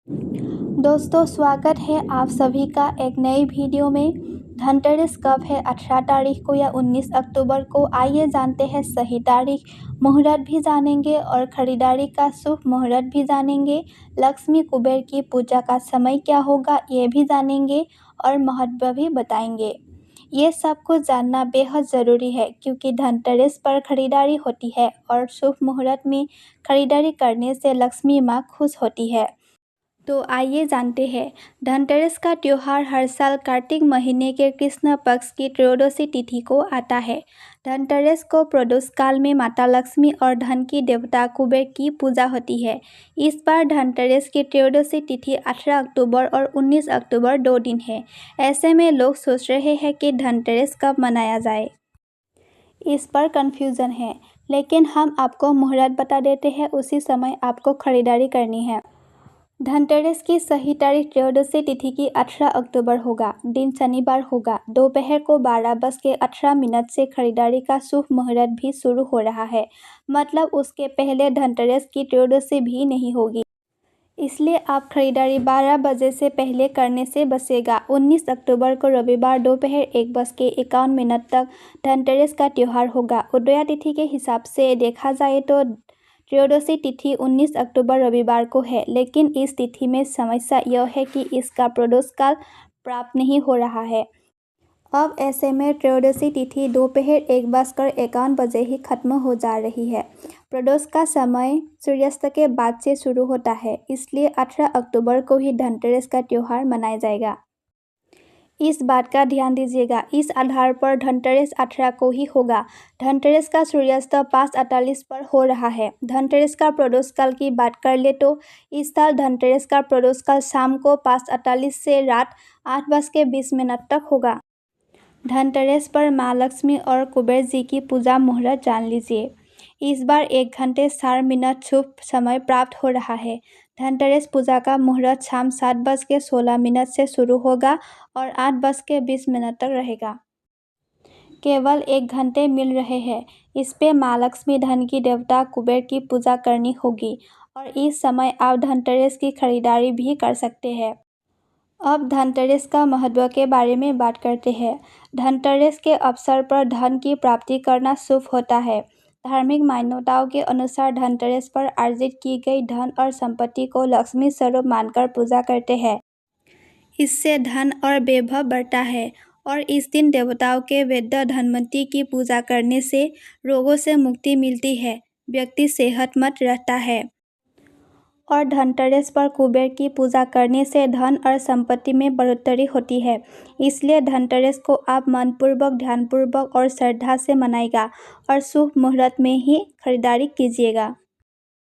दोस्तों स्वागत है आप सभी का एक नई वीडियो में। धनतेरस कब है? 18 तारीख को या 19 अक्टूबर को? आइए जानते हैं सही तारीख, मुहूर्त भी जानेंगे और खरीदारी का शुभ मुहूर्त भी जानेंगे। लक्ष्मी कुबेर की पूजा का समय क्या होगा ये भी जानेंगे और महत्व भी बताएंगे। ये सब कुछ जानना बेहद ज़रूरी है क्योंकि धनतेरस पर खरीदारी होती है और शुभ मुहूर्त में खरीदारी करने से लक्ष्मी माँ खुश होती है। तो आइए जानते हैं। धनतेरस का त्योहार हर साल कार्तिक महीने के कृष्ण पक्ष की त्रयोदशी तिथि को आता है। धनतेरस को प्रदोष काल में माता लक्ष्मी और धन की देवता कुबेर की पूजा होती है। इस बार धनतेरस की त्रयोदशी तिथि 18 अक्टूबर और 19 अक्टूबर 2 दिन है। ऐसे में लोग सोच रहे हैं कि धनतेरस कब मनाया जाए। इस पर कन्फ्यूज़न है, लेकिन हम आपको मुहूर्त बता देते हैं, उसी समय आपको खरीदारी करनी है। धनतेरस की सही तारीख त्रयोदशी तिथि की 18 अक्टूबर होगा। दिन शनिवार होगा। दोपहर को 12:18 से खरीदारी का शुभ मुहूर्त भी शुरू हो रहा है। मतलब उसके पहले धनतेरस की त्रयोदशी भी नहीं होगी। इसलिए आप खरीदारी 12 बजे से पहले करने से बचेगा। 19 अक्टूबर को रविवार दोपहर 1:51 तक धनतेरस का त्यौहार होगा। उदया तिथि के हिसाब से देखा जाए तो त्रयोदशी तिथि 19 अक्टूबर रविवार को है, लेकिन इस तिथि में समस्या यह है कि इसका प्रदोष काल प्राप्त नहीं हो रहा है। अब ऐसे में त्रयोदशी तिथि दोपहर 1:51 बजे ही खत्म हो जा रही है। प्रदोष का समय सूर्यास्त के बाद से शुरू होता है, इसलिए 18 अक्टूबर को ही धनतेरस का त्यौहार मनाया जाएगा। इस बात का ध्यान दीजिएगा। इस आधार पर धनतेरस 18 को ही होगा। धनतेरस का सूर्यास्त 5:48 पर हो रहा है। धनतेरस का प्रदोष काल की बात कर ले तो इस साल धनतेरस का प्रदोष काल शाम को 5:48 से रात 8:20 तक होगा। धनतेरस पर माँ लक्ष्मी और कुबेर जी की पूजा मुहूर्त जान लीजिए। इस बार 1 घंटे 4 मिनट शुभ समय प्राप्त हो रहा है। धनतेरस पूजा का मुहूर्त शाम 7:16 से शुरू होगा और 8:20 तक रहेगा। केवल 1 घंटे मिल रहे हैं। इस पे माँ लक्ष्मी धन की देवता कुबेर की पूजा करनी होगी और इस समय आप धनतेरस की खरीदारी भी कर सकते हैं। अब धनतेरस का महत्व के बारे में बात करते हैं। धनतेरस के अवसर पर धन की प्राप्ति करना शुभ होता है। धार्मिक मान्यताओं के अनुसार धनतेरस पर अर्जित की गई धन और संपत्ति को लक्ष्मी स्वरूप मानकर पूजा करते हैं। इससे धन और वैभव बढ़ता है और इस दिन देवताओं के वेद्य धनवंती की पूजा करने से रोगों से मुक्ति मिलती है, व्यक्ति सेहतमंद रहता है। और धनतेरस पर कुबेर की पूजा करने से धन और संपत्ति में बढ़ोतरी होती है। इसलिए धनतेरस को आप मनपूर्वक, ध्यानपूर्वक और श्रद्धा से मनाइएगा और शुभ मुहूर्त में ही खरीदारी कीजिएगा।